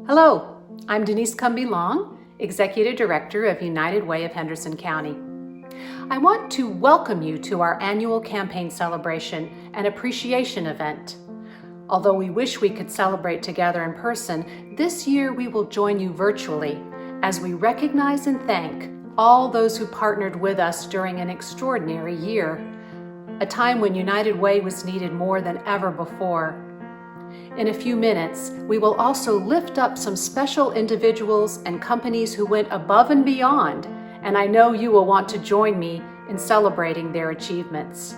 Hello, I'm Denise Cumby-Long, Executive Director of United Way of Henderson County. I want to welcome you to our annual campaign celebration and appreciation event. Although we wish we could celebrate together in person, this year we will join you virtually as we recognize and thank all those who partnered with us during an extraordinary year, a time when United Way was needed more than ever before. In a few minutes, we will also lift up some special individuals and companies who went above and beyond, and I know you will want to join me in celebrating their achievements.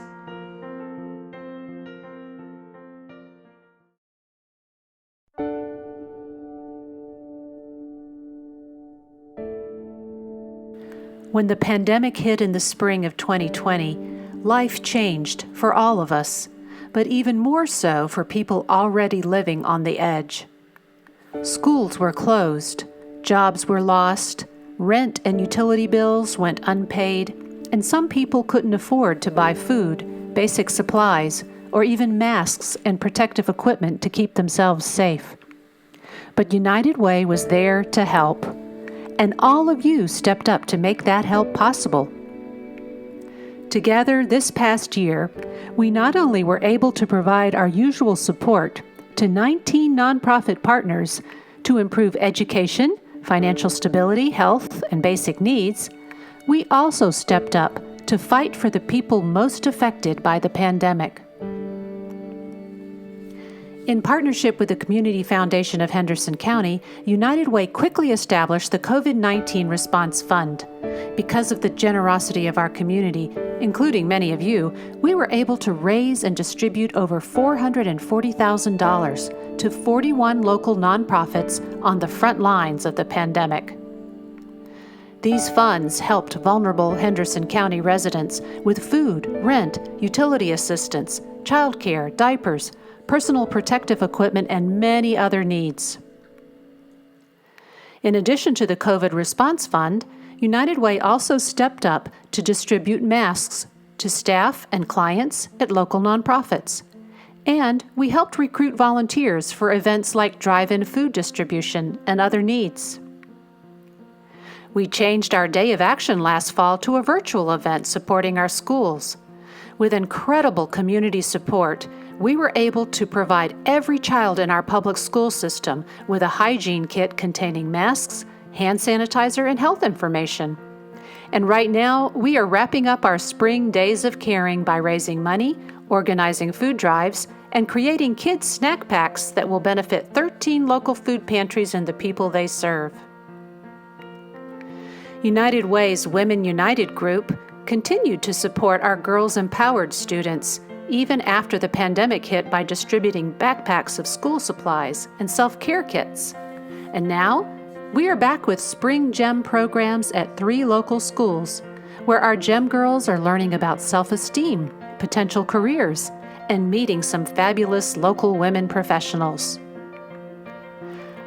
When the pandemic hit in the spring of 2020, life changed for all of us, but even more so for people already living on the edge. Schools were closed, jobs were lost, rent and utility bills went unpaid, and some people couldn't afford to buy food, basic supplies, or even masks and protective equipment to keep themselves safe. But United Way was there to help, and all of you stepped up to make that help possible. Together this past year, we not only were able to provide our usual support to 19 nonprofit partners to improve education, financial stability, health, and basic needs, we also stepped up to fight for the people most affected by the pandemic. In partnership with the Community Foundation of Henderson County, United Way quickly established the COVID-19 Response Fund. Because of the generosity of our community, including many of you, we were able to raise and distribute over $440,000 to 41 local nonprofits on the front lines of the pandemic. These funds helped vulnerable Henderson County residents with food, rent, utility assistance, childcare, diapers, personal protective equipment, and many other needs. In addition to the COVID Response Fund, United Way also stepped up to distribute masks to staff and clients at local nonprofits. And we helped recruit volunteers for events like drive-in food distribution and other needs. We changed our day of action last fall to a virtual event supporting our schools. With incredible community support, we were able to provide every child in our public school system with a hygiene kit containing masks, hand sanitizer, and health information. And right now, we are wrapping up our spring Days of Caring by raising money, organizing food drives, and creating kids' snack packs that will benefit 13 local food pantries and the people they serve. United Way's Women United group continued to support our Girls Empowered students, even after the pandemic hit, by distributing backpacks of school supplies and self-care kits. And now, we are back with spring GEM programs at 3 local schools, where our GEM girls are learning about self-esteem, potential careers, and meeting some fabulous local women professionals.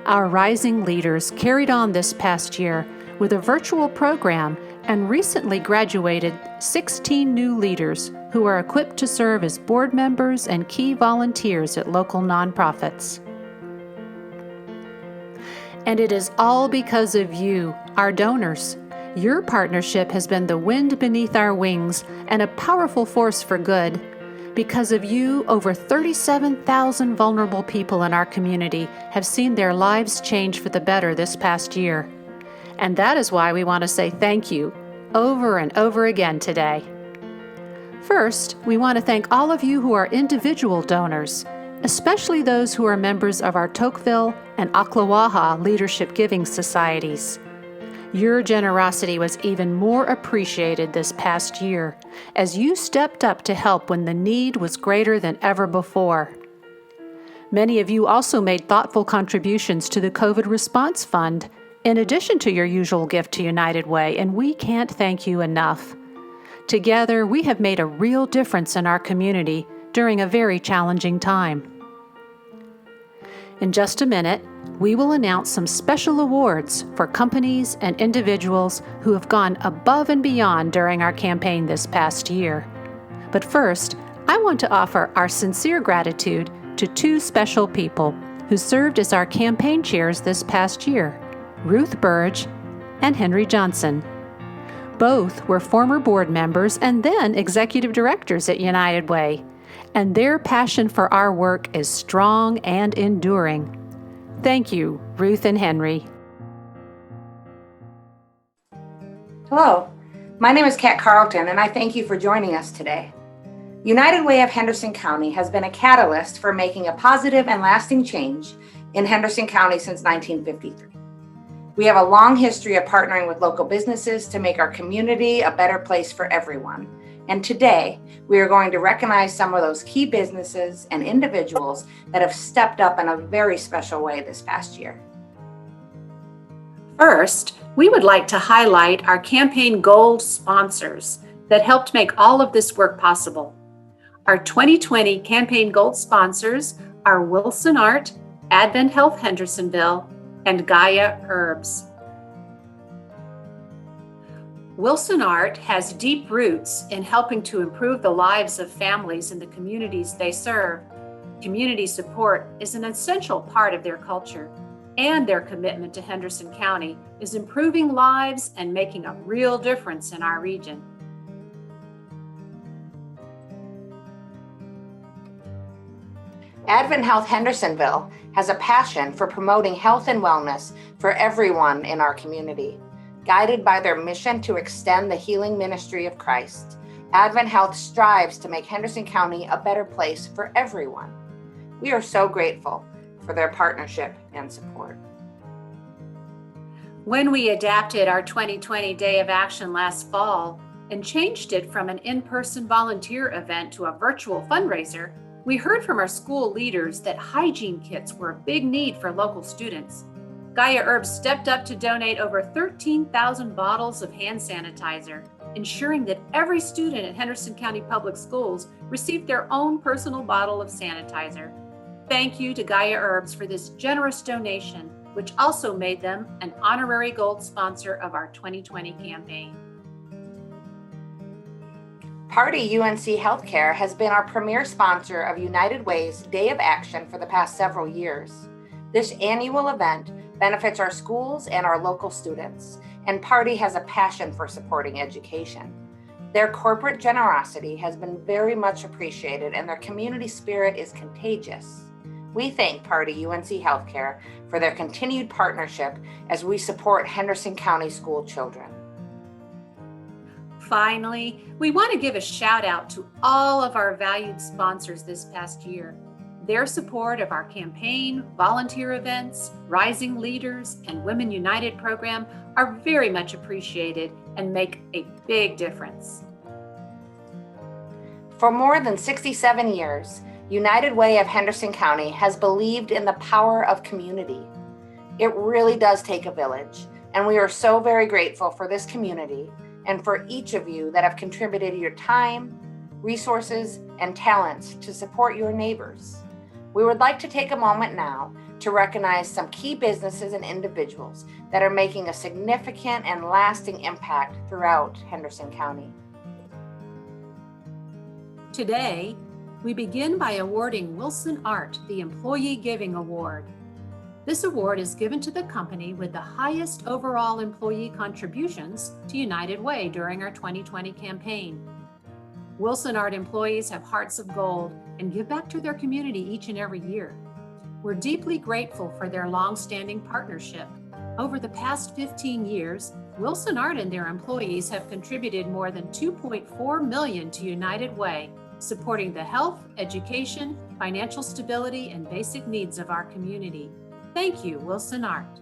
Our rising leaders carried on this past year with a virtual program and recently graduated 16 new leaders who are equipped to serve as board members and key volunteers at local nonprofits. And it is all because of you, our donors. Your partnership has been the wind beneath our wings and a powerful force for good. Because of you, over 37,000 vulnerable people in our community have seen their lives change for the better this past year. And that is why we want to say thank you over and over again today. First, we want to thank all of you who are individual donors, especially those who are members of our Tocqueville and Ocklawaha Leadership Giving Societies. Your generosity was even more appreciated this past year, as you stepped up to help when the need was greater than ever before. Many of you also made thoughtful contributions to the COVID Response Fund, in addition to your usual gift to United Way, and we can't thank you enough. Together, we have made a real difference in our community during a very challenging time. In just a minute, we will announce some special awards for companies and individuals who have gone above and beyond during our campaign this past year. But first, I want to offer our sincere gratitude to 2 special people, who served as our campaign chairs this past year, Ruth Burge and Henry Johnson. Both were former board members and then executive directors at United Way, and their passion for our work is strong and enduring. Thank you, Ruth and Henry. Hello, my name is Kat Carlton, and I thank you for joining us today. United Way of Henderson County has been a catalyst for making a positive and lasting change in Henderson County since 1953. We have a long history of partnering with local businesses to make our community a better place for everyone. And today, we are going to recognize some of those key businesses and individuals that have stepped up in a very special way this past year. First, we would like to highlight our campaign gold sponsors that helped make all of this work possible. Our 2020 campaign gold sponsors are Wilson Art, Advent Health Hendersonville, and Gaia Herbs. Wilson Art has deep roots in helping to improve the lives of families in the communities they serve. Community support is an essential part of their culture, and their commitment to Henderson County is improving lives and making a real difference in our region. Advent Health Hendersonville has a passion for promoting health and wellness for everyone in our community. Guided by their mission to extend the healing ministry of Christ, Advent Health strives to make Henderson County a better place for everyone. We are so grateful for their partnership and support. When we adapted our 2020 Day of Action last fall and changed it from an in-person volunteer event to a virtual fundraiser, we heard from our school leaders that hygiene kits were a big need for local students. Gaia Herbs stepped up to donate over 13,000 bottles of hand sanitizer, ensuring that every student at Henderson County Public Schools received their own personal bottle of sanitizer. Thank you to Gaia Herbs for this generous donation, which also made them an honorary gold sponsor of our 2020 campaign. Party UNC Healthcare has been our premier sponsor of United Way's Day of Action for the past several years. This annual event benefits our schools and our local students, and Party has a passion for supporting education. Their corporate generosity has been very much appreciated, and their community spirit is contagious. We thank Party UNC Healthcare for their continued partnership as we support Henderson County school children. Finally, we want to give a shout out to all of our valued sponsors this past year. Their support of our campaign, volunteer events, Rising Leaders, and Women United program are very much appreciated and make a big difference. For more than 67 years, United Way of Henderson County has believed in the power of community. It really does take a village, and we are so very grateful for this community and for each of you that have contributed your time, resources, and talents to support your neighbors. We would like to take a moment now to recognize some key businesses and individuals that are making a significant and lasting impact throughout Henderson County. Today, we begin by awarding Wilson Art the Employee Giving Award. This award is given to the company with the highest overall employee contributions to United Way during our 2020 campaign. Wilson Art employees have hearts of gold and give back to their community each and every year. We're deeply grateful for their long-standing partnership. Over the past 15 years, Wilson Art and their employees have contributed more than $2.4 million to United Way, supporting the health, education, financial stability, and basic needs of our community. Thank you, Wilson Art.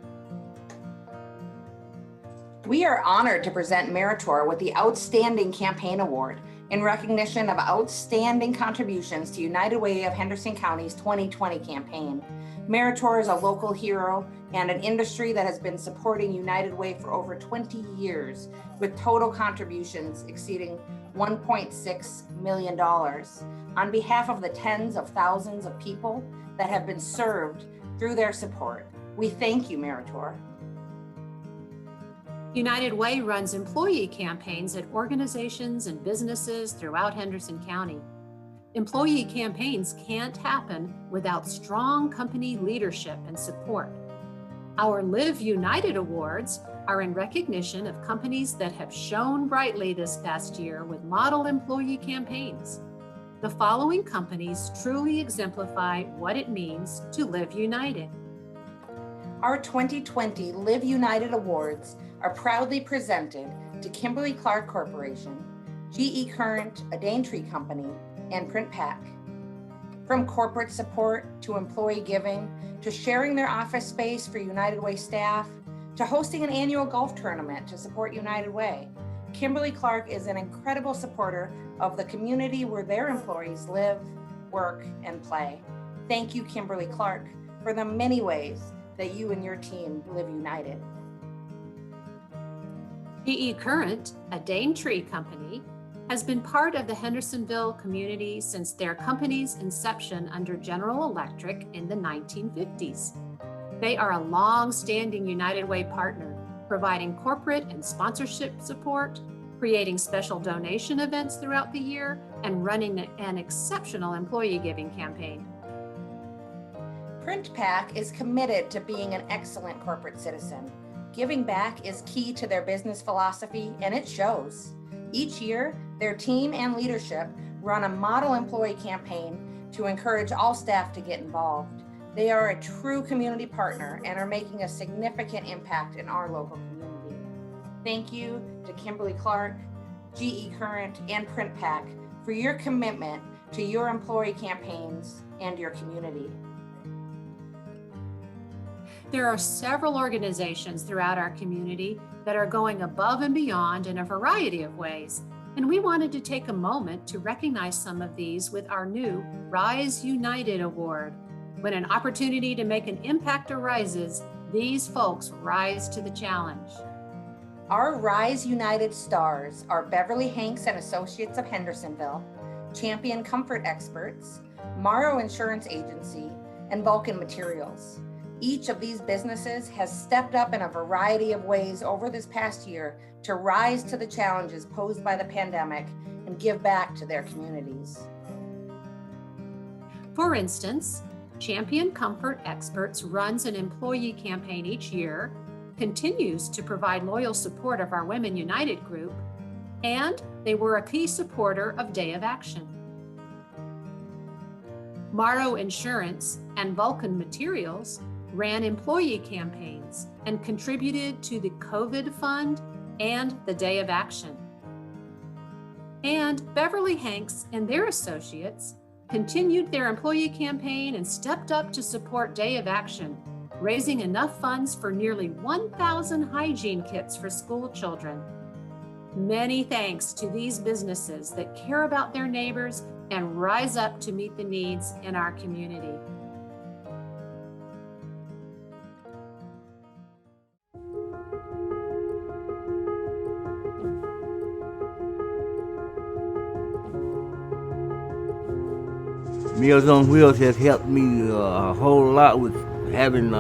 We are honored to present Meritor with the Outstanding Campaign Award in recognition of outstanding contributions to United Way of Henderson County's 2020 campaign. Meritor is a local hero and an industry that has been supporting United Way for over 20 years, with total contributions exceeding $1.6 million on behalf of the tens of thousands of people that have been served through their support. We thank you, Meritor. United Way runs employee campaigns at organizations and businesses throughout Henderson County. Employee campaigns can't happen without strong company leadership and support. Our Live United Awards are in recognition of companies that have shone brightly this past year with model employee campaigns. The following companies truly exemplify what it means to live united. Our 2020 Live United Awards are proudly presented to Kimberly-Clark Corporation, GE Current, a Daintree Company, and Print Pack. From corporate support to employee giving, to sharing their office space for United Way staff, to hosting an annual golf tournament to support United Way, Kimberly-Clark is an incredible supporter of the community where their employees live, work, and play. Thank you, Kimberly-Clark, for the many ways that you and your team live united. GE Current, a Daintree Company, has been part of the Hendersonville community since their company's inception under General Electric in the 1950s. They are a long-standing United Way partner, providing corporate and sponsorship support, creating special donation events throughout the year, and running an exceptional employee giving campaign. Print Pack is committed to being an excellent corporate citizen. Giving back is key to their business philosophy, and it shows. Each year, their team and leadership run a model employee campaign to encourage all staff to get involved. They are a true community partner and are making a significant impact in our local community. Thank you to Kimberly-Clark, GE Current, and Print Pack for your commitment to your employee campaigns and your community. There are several organizations throughout our community that are going above and beyond in a variety of ways, and we wanted to take a moment to recognize some of these with our new Rise United Award. When an opportunity to make an impact arises, these folks rise to the challenge. Our Rise United stars are Beverly Hanks and Associates of Hendersonville, Champion Comfort Experts, Morrow Insurance Agency, and Vulcan Materials. Each of these businesses has stepped up in a variety of ways over this past year to rise to the challenges posed by the pandemic and give back to their communities. For instance, Champion Comfort Experts runs an employee campaign each year, continues to provide loyal support of our Women United group, and they were a key supporter of Day of Action. Morrow Insurance and Vulcan Materials ran employee campaigns and contributed to the COVID Fund and the Day of Action. And Beverly Hanks and their associates continued their employee campaign and stepped up to support Day of Action, raising enough funds for nearly 1,000 hygiene kits for school children. Many thanks to these businesses that care about their neighbors and rise up to meet the needs in our community. Meals on Wheels has helped me a whole lot with having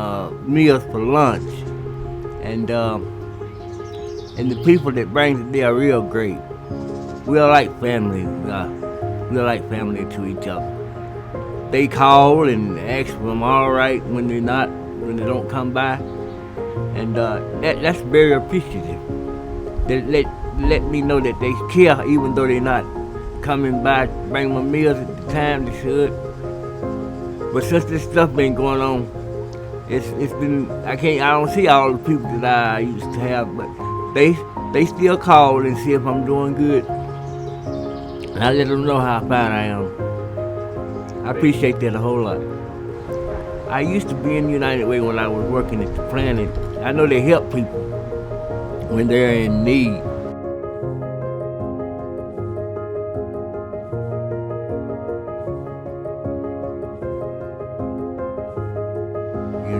meals for lunch, and the people that bring it, they are real great. We are like family. We are like family to each other. They call and ask if I'm all right when they don't come by, and that's very appreciative. They let me know that they care even though they're not coming by to bring my meals at the time they should. But since this stuff been going on, it's been I don't see all the people that I used to have, but they still call and see if I'm doing good. And I let them know how fine I am. I appreciate that a whole lot. I used to be in United Way when I was working at the plant, and I know they help people when they're in need.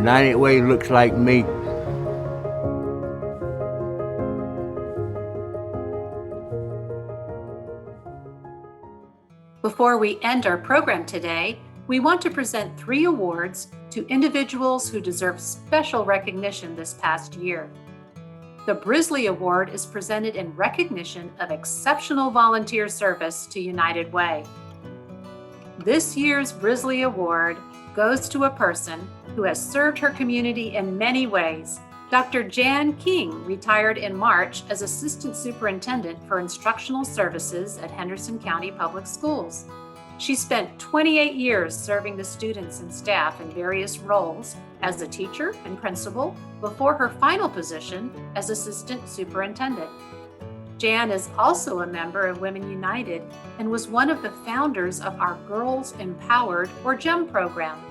United Way looks like me. Before we end our program today, we want to present 3 awards to individuals who deserve special recognition this past year. The Brisley Award is presented in recognition of exceptional volunteer service to United Way. This year's Brisley Award goes to a person who has served her community in many ways. Dr. Jan King retired in March as Assistant Superintendent for Instructional Services at Henderson County Public Schools. She spent 28 years serving the students and staff in various roles as a teacher and principal before her final position as Assistant Superintendent. Jan is also a member of Women United and was one of the founders of our Girls Empowered, or GEM program.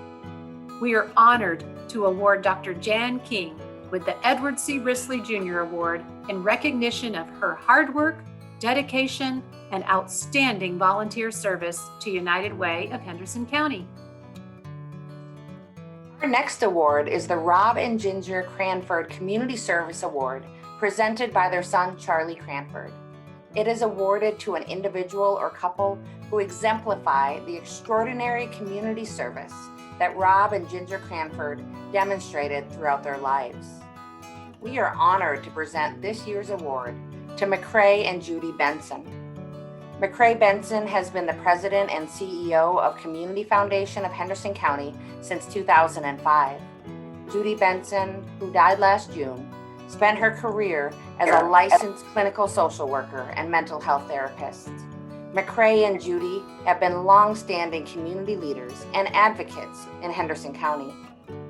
We are honored to award Dr. Jan King with the Edward C. Risley Jr. Award in recognition of her hard work, dedication, and outstanding volunteer service to United Way of Henderson County. Our next award is the Rob and Ginger Cranford Community Service Award, presented by their son, Charlie Cranford. It is awarded to an individual or couple who exemplify the extraordinary community service that Rob and Ginger Cranford demonstrated throughout their lives. We are honored to present this year's award to McCrae and Judy Benson. McCrae Benson has been the president and CEO of Community Foundation of Henderson County since 2005. Judy Benson, who died last June, spent her career as a licensed clinical social worker and mental health therapist. McCrae and Judy have been long-standing community leaders and advocates in Henderson County.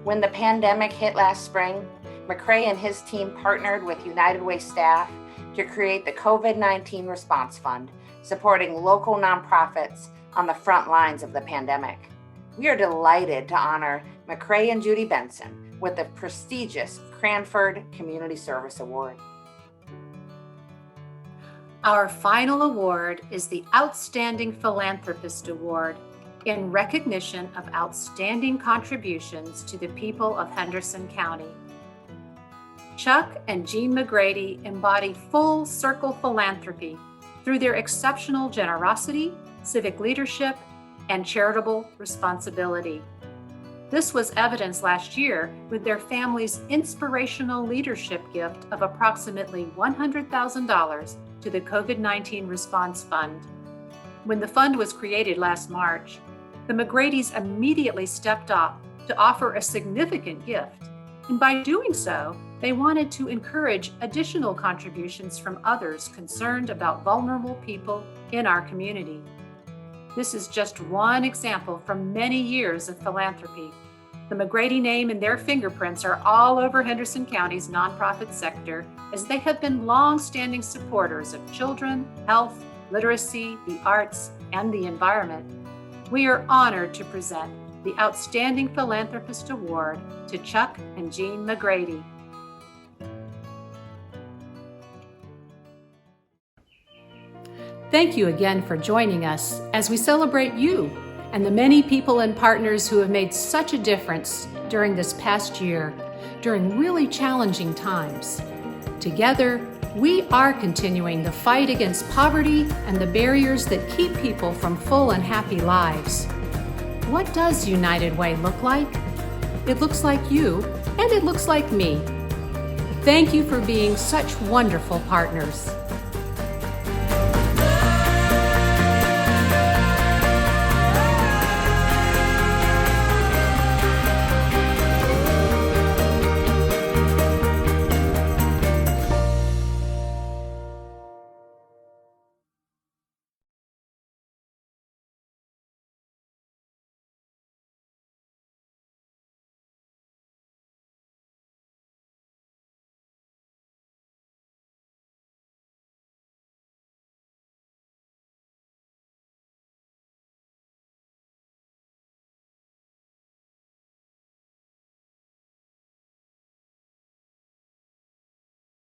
When the pandemic hit last spring, McCrae and his team partnered with United Way staff to create the COVID-19 Response Fund, supporting local nonprofits on the front lines of the pandemic. We are delighted to honor McCrae and Judy Benson with the prestigious Cranford Community Service Award. Our final award is the Outstanding Philanthropist Award in recognition of outstanding contributions to the people of Henderson County. Chuck and Jean McGrady embody full circle philanthropy through their exceptional generosity, civic leadership, and charitable responsibility. This was evidenced last year with their family's inspirational leadership gift of approximately $100,000 to the COVID-19 Response Fund. When the fund was created last March, the McGradys immediately stepped up to offer a significant gift, and by doing so, they wanted to encourage additional contributions from others concerned about vulnerable people in our community. This is just one example from many years of philanthropy. The McGrady name and their fingerprints are all over Henderson County's nonprofit sector, as they have been long-standing supporters of children, health, literacy, the arts, and the environment. We are honored to present the Outstanding Philanthropist Award to Chuck and Jean McGrady. Thank you again for joining us as we celebrate you and the many people and partners who have made such a difference during this past year, during really challenging times. Together, we are continuing the fight against poverty and the barriers that keep people from full and happy lives. What does United Way look like? It looks like you, and it looks like me. Thank you for being such wonderful partners.